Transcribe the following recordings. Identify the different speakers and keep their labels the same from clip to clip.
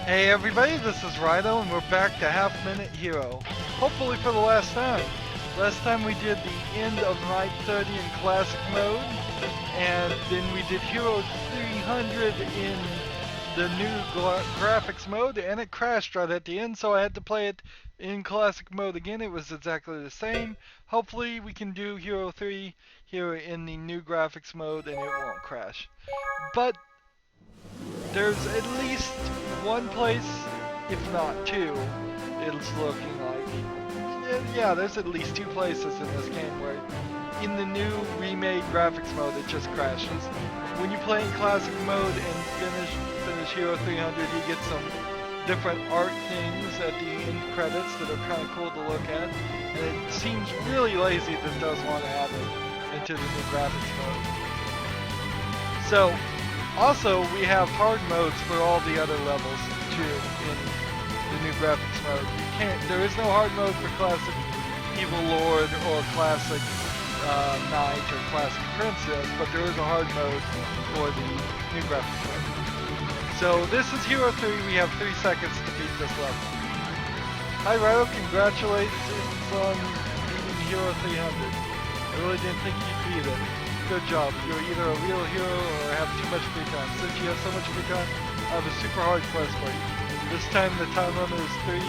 Speaker 1: Hey everybody, this is Rydo and we're back to Half Minute Hero. Hopefully for the last time. Last time we did the end of Night 30 in Classic mode, and then we did Hero 300 in the new graphics mode, and it crashed right at the end, so I had to play it in Classic mode again. It was exactly the same. Hopefully we can do Hero 3 here in the new graphics mode and it won't crash. But there's at least one place, if not two, it's looking like. Yeah, there's at least two places in this game where in the new remade graphics mode it just crashes. When you play in classic mode and finish Hero 300, you get some different art things at the end credits that are kind of cool to look at, and it seems really lazy that does want to add it into the new graphics mode. So also, we have hard modes for all the other levels too in the new graphics mode. There is no hard mode for classic Evil Lord or classic Knight or classic Princess, but there is a hard mode for the new graphics mode. So this is Hero 3. We have 3 seconds to beat this level. Hi Rydo, congratulations on beating Hero 300. I really didn't think you'd beat it. Good job. You're either a real hero or have too much free time. Since you have so much free time, I have a super hard quest for you. This time the time limit is 3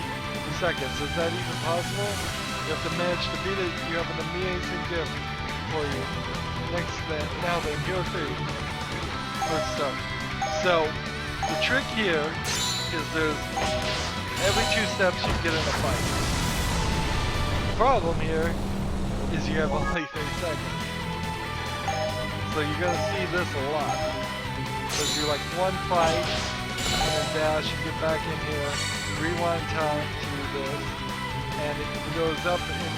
Speaker 1: seconds. Is that even possible? You have to manage to beat it. You have an amazing gift for you. Now then, Hero 3. Let's start. So, the trick here is there's every 2 steps you get in a fight. The problem here is you have only 30 seconds. So you're going to see this a lot. So do like one fight, and then dash, and get back in here, rewind time to this, and it goes up in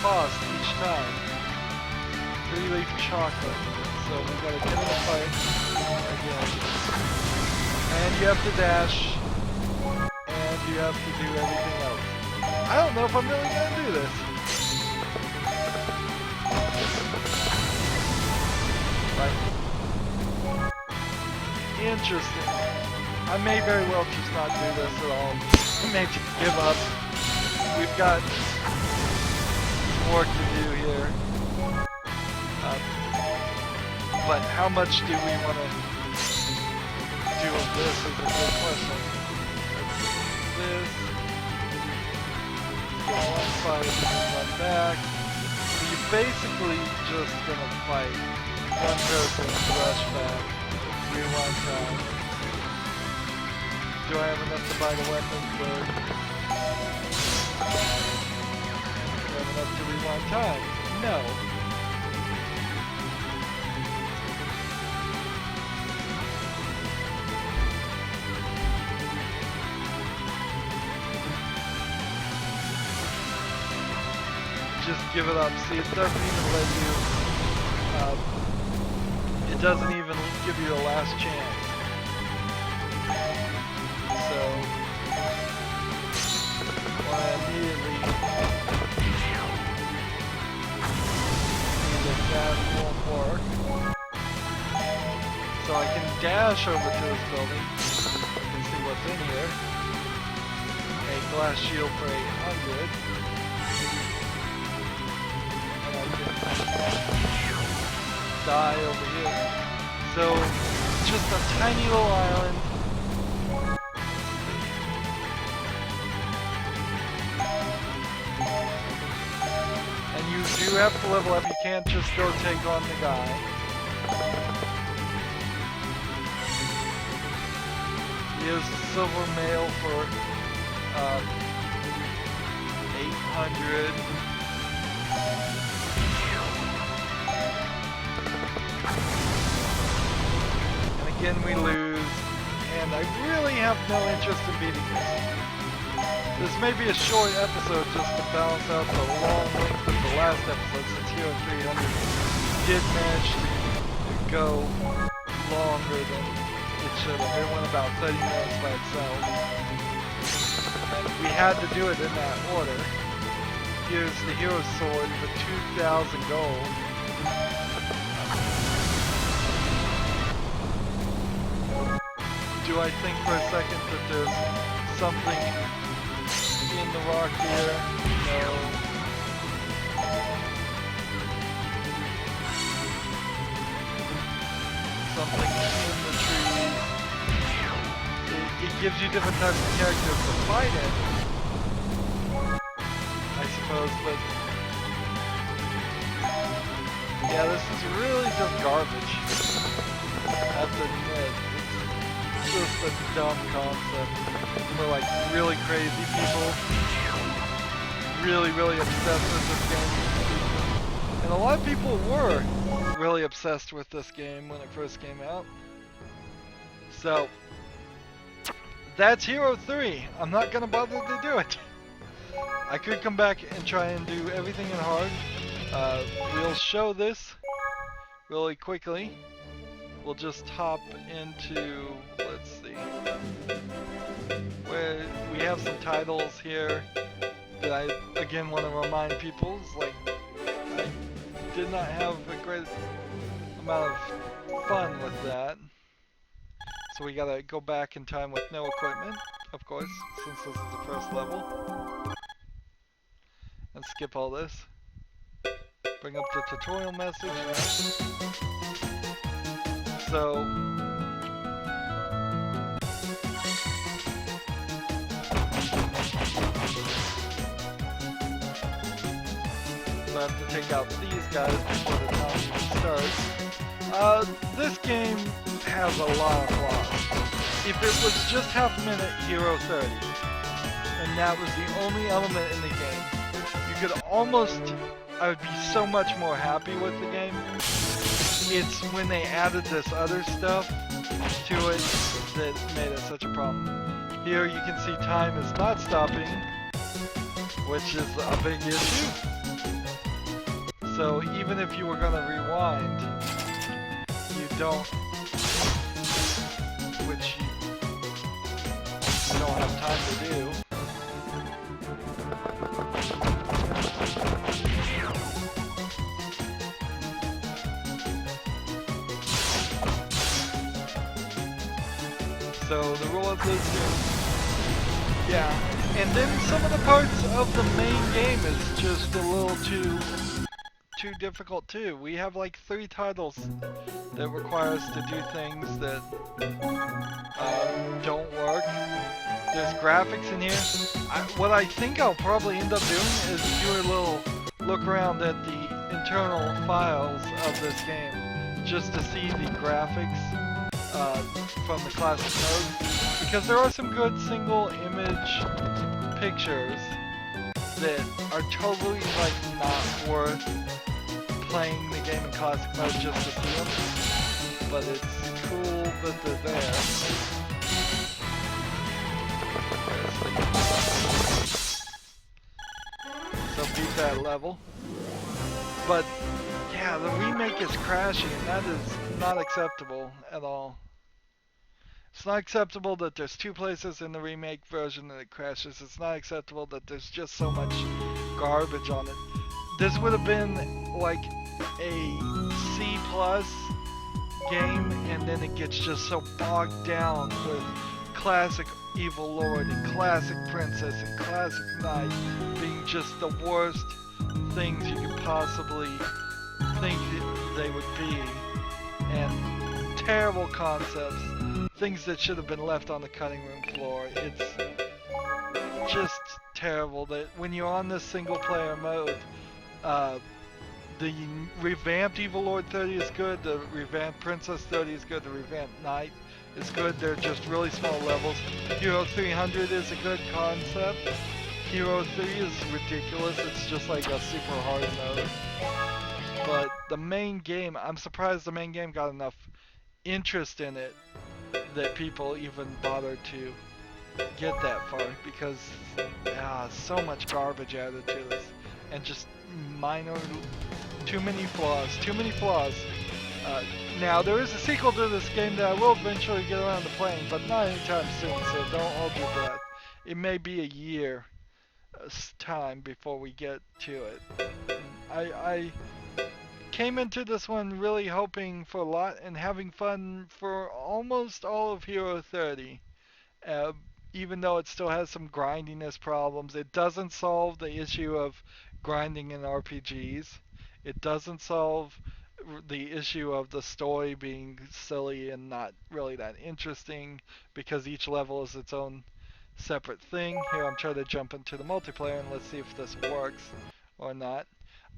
Speaker 1: cost each time. 3-leaf chocolate. So we got to get in a fight again. And you have to dash, and you have to do everything else. I don't know if I'm really going to do this. Interesting. I may very well just not do this at all. I may just give up. We've got some work to do here. But how much do we want to do of this is a good question. This. Get one fight and run back. So you're basically just going to fight one person and rush back. Rewind time. Do I have enough to buy the weapons? Do I have enough to rewind time? No. Just give it up. See, it doesn't even let you it doesn't even give you a last chance. So, I immediately see that that won't work. So I can dash over to this building. You can see what's in here. A glass shield for 800. And I can die over here. So, just a tiny little island. And you do have to level up, you can't just go take on the guy. Here's a silver mail for 800. Again we lose, and I really have no interest in beating this. This may be a short episode just to balance out the long length of the last episode, since Hero 300 did manage to go longer than it should have. It went about 30 minutes by itself. And we had to do it in that order. Here's the Hero Sword for 2,000 gold. Do I think for a second that there's something in the rock here? No. Something in the trees. It gives you different types of characters to fight in, I suppose, but yeah, this is really just garbage. I have to admit, it's just a dumb concept for like really crazy people, really obsessed with this game. And a lot of people were really obsessed with this game when it first came out. So, that's Hero 3. I'm not gonna bother to do it. I could come back and try and do everything in hard. We'll show this really quickly. We'll just hop into, let's see, where we have some titles here that I, again, want to remind people, is like, I did not have a great amount of fun with that. So we gotta go back in time with no equipment, of course, since this is the first level. And skip all this. Bring up the tutorial message. So I have to take out these guys before the time even starts. This game has a lot of flaws. If it was just half a minute Hero 30, and that was the only element in the game, you could almost, I would be so much more happy with the game. It's when they added this other stuff to it that made it such a problem. Here you can see time is not stopping, which is a big issue. So even if you were going to rewind, you don't, which you don't have time to do. So the rule of this is, yeah, and then some of the parts of the main game is just a little too difficult too. We have like 3 titles that require us to do things that don't work. There's graphics in here. What I think I'll probably end up doing is do a little look around at the internal files of this game just to see the graphics from the classic mode, because there are some good single image pictures that are totally like not worth playing the game in classic mode just to see them, but it's cool that they're there. So beat that level. But yeah, the remake is crashing, and that is not acceptable at all. It's not acceptable that there's 2 places in the remake version that it crashes. It's not acceptable that there's just so much garbage on it. This would have been like a C+ game, and then it gets just so bogged down with classic Evil Lord and classic Princess and classic Knight being just the worst things you could possibly think they would be, and terrible concepts, things that should have been left on the cutting room floor. It's just terrible that when you're on this single player mode, the revamped Evil Lord 30 is good, the revamped Princess 30 is good, the revamped Knight is good. They're just really small levels. Hero 300 is a good concept. Hero 3 is ridiculous. It's just like a super hard mode. But the main game, I'm surprised the main game got enough interest in it that people even bothered to get that far, because so much garbage added to this, and just minor, too many flaws. Now there is a sequel to this game that I will eventually get around to playing, but not anytime soon, so don't hold your breath. It may be a year time before we get to it. I came into this one really hoping for a lot and having fun for almost all of Hero 30. Uh, Even though it still has some grindiness problems, it doesn't solve the issue of grinding in RPGs. It doesn't solve the issue of the story being silly and not really that interesting because each level is its own separate thing. Here I'm trying to jump into the multiplayer and let's see if this works or not.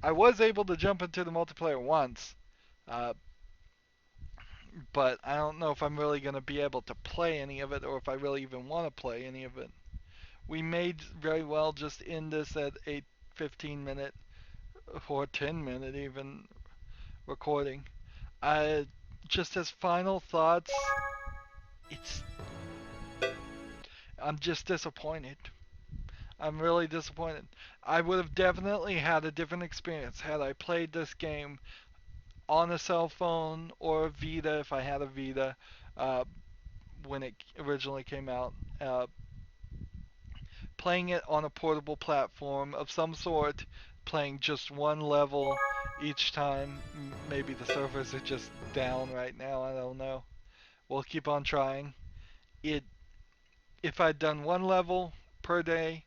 Speaker 1: I was able to jump into the multiplayer once, uh, but I don't know if I'm really going to be able to play any of it or if I really even want to play any of it. We may very well just end this at a 15-minute or 10-minute even recording. Just as final thoughts, it's I'm just disappointed. I'm really disappointed. I would have definitely had a different experience had I played this game on a cell phone or a Vita if I had a Vita uh, when it originally came out. Playing it on a portable platform of some sort, playing just one level each time. Maybe the servers are just down right now, I don't know. We'll keep on trying. It If I'd done one level per day,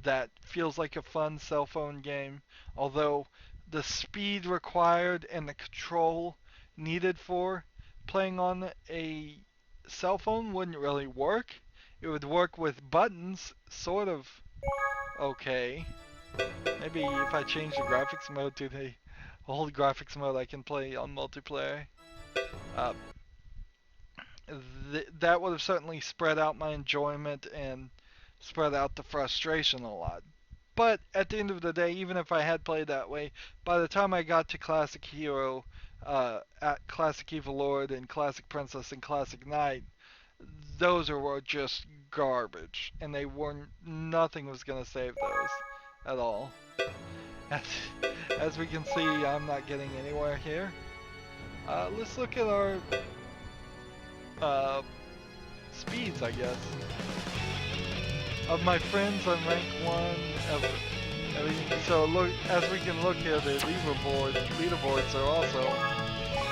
Speaker 1: that feels like a fun cell phone game, although the speed required and the control needed for playing on a cell phone wouldn't really work. It would work with buttons, sort of okay. Maybe if I change the graphics mode to the old graphics mode, I can play on multiplayer. Uh, that would have certainly spread out my enjoyment and spread out the frustration a lot. But at the end of the day, even if I had played that way, by the time I got to Classic Hero, at Classic Evil Lord and Classic Princess and Classic Knight, those were just garbage, and nothing was gonna save those at all. As, as we can see, I'm not getting anywhere here. Let's look at our speeds, I guess. Of my friends, I'm rank 1 of everything. So look, as we can look here, the leaderboards are also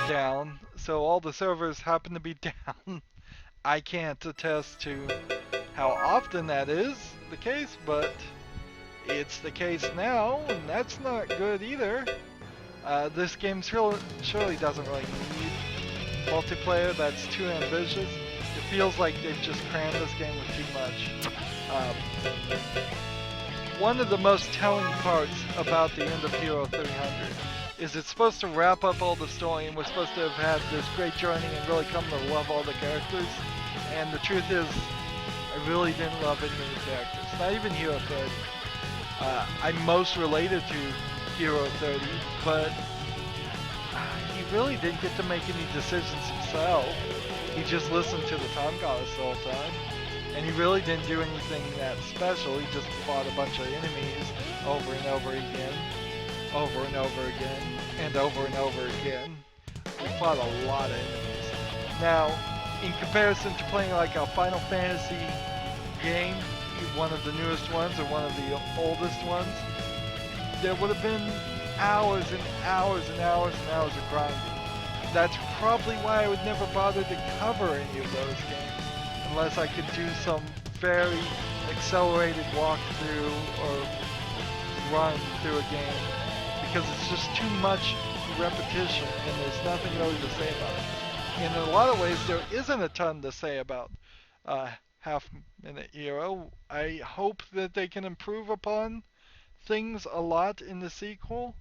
Speaker 1: down. So all the servers happen to be down. I can't attest to how often that is the case, but it's the case now, and that's not good either. This game surely doesn't really need multiplayer. That's too ambitious. It feels like they've just crammed this game with too much. One of the most telling parts about the end of Hero 300 is it's supposed to wrap up all the story, and we're supposed to have had this great journey and really come to love all the characters. And the truth is, I really didn't love any of the characters. Not even Hero 30. I'm most related to Hero 30, but he really didn't get to make any decisions himself. He just listened to the time goddess the whole time. And he really didn't do anything that special. He just fought a bunch of enemies over and over again. Over and over again. And over and over again. We fought a lot of enemies. Now, in comparison to playing like a Final Fantasy game, one of the newest ones or one of the oldest ones, there would have been hours and hours and hours and hours of grinding. That's probably why I would never bother to cover any of those games unless I could do some very accelerated walkthrough or run through a game, because it's just too much repetition and there's nothing really to say about it. And in a lot of ways, there isn't a ton to say about Half-Minute Hero. I hope that they can improve upon things a lot in the sequel,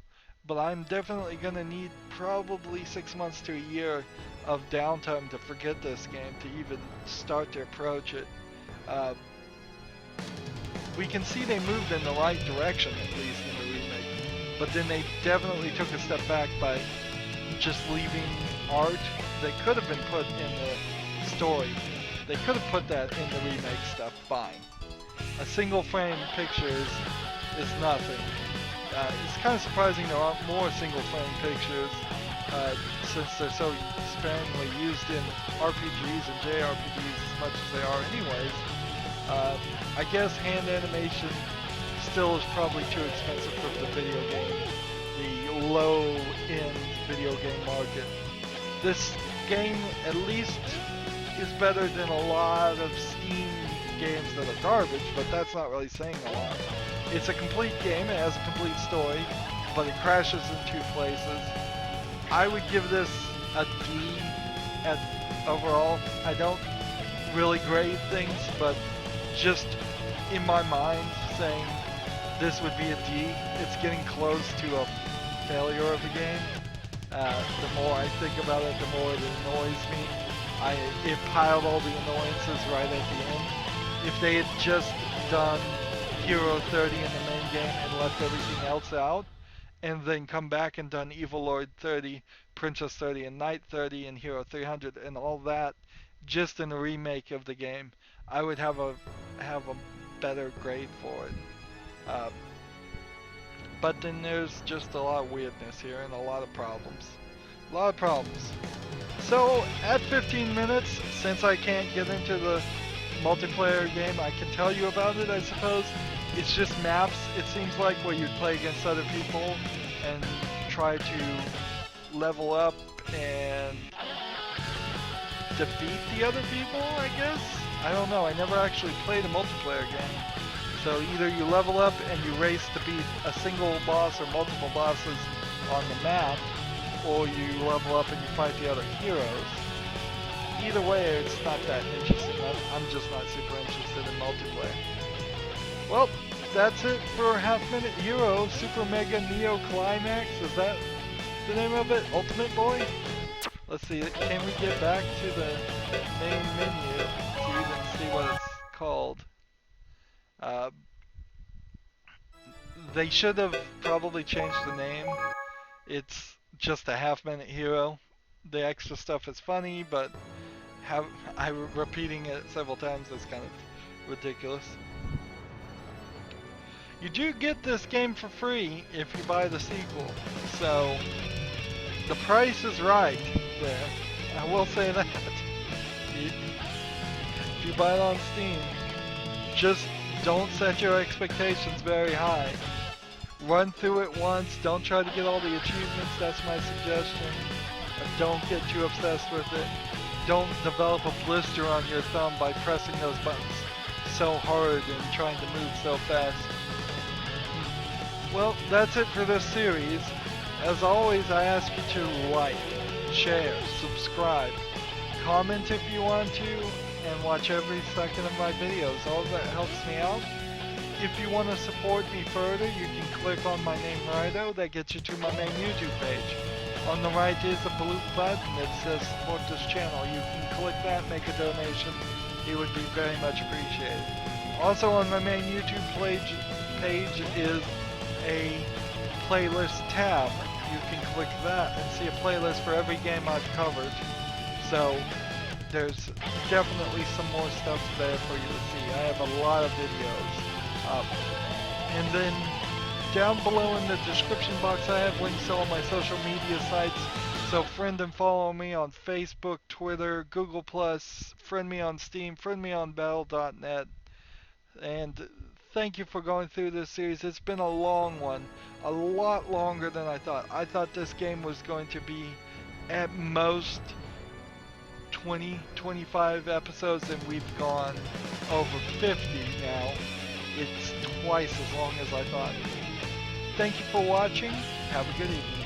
Speaker 1: but I'm definitely going to need probably 6 months to a year of downtime to forget this game to even start to approach it. We can see they moved in the right direction, at least in the remake, but then they definitely took a step back by just leaving art that could have been put in the story. They could have put that in the remake stuff, fine. A single frame picture is nothing. It's kind of surprising there aren't more single frame pictures, since they're so sparingly used in RPGs and JRPGs as much as they are anyways. I guess hand animation still is probably too expensive for the video game the low-end video game market. This game at least is better than a lot of Steam games that are garbage, but that's not really saying a lot. It's a complete game, it has a complete story, but it crashes in 2 places. I would give this a D at overall. I don't really grade things, but just in my mind saying this would be a D. It's getting close to a failure of a game. The more I think about it, the more it annoys me. It piled all the annoyances right at the end. If they had just done Hero 30 in the main game and left everything else out, and then come back and done Evil Lord 30, Princess 30, and Knight 30, and Hero 300, and all that, just in a remake of the game, I would have a better grade for it. But then there's just a lot of weirdness here and a lot of problems. So at 15 minutes, since I can't get into the multiplayer game, I can tell you about it, I suppose. It's just maps, it seems like, where you'd play against other people and try to level up and defeat the other people, I guess? I don't know, I never actually played a multiplayer game. So either you level up and you race to beat a single boss or multiple bosses on the map, or you level up and you fight the other heroes. Either way, it's not that interesting. I'm just not super interested in multiplayer. Well, that's it for Half Minute Hero Super Mega Neo Climax. Is that the name of it? Ultimate Boy? Let's see, can we get back to the main menu to even see what it's called? They should have probably changed the name. It's just a Half Minute Hero. The extra stuff is funny, but repeating it several times is kind of ridiculous. You do get this game for free if you buy the sequel, so the price is right there. I will say that. If you buy it on Steam, just don't set your expectations very high. Run through it once, don't try to get all the achievements, that's my suggestion. Don't get too obsessed with it. Don't develop a blister on your thumb by pressing those buttons so hard and trying to move so fast. Well, that's it for this series. As always, I ask you to like, share, subscribe, comment if you want to, and watch every second of my videos. All of that helps me out. If you want to support me further, you can click on my name Rydo. That gets you to my main YouTube page. On the right is a blue button that says support this channel. You can click that, make a donation. It would be very much appreciated. Also on my main YouTube page is a playlist tab. You can click that and see a playlist for every game I've covered. So there's definitely some more stuff there for you to see. I have a lot of videos up. And then down below in the description box I have links to all my social media sites. So friend and follow me on Facebook, Twitter, Google+, friend me on Steam, friend me on Battle.net. And thank you for going through this series. It's been a long one. A lot longer than I thought. I thought this game was going to be at most 20-25 episodes, and we've gone over 50 now. It's twice as long as I thought. Thank you for watching. Have a good evening.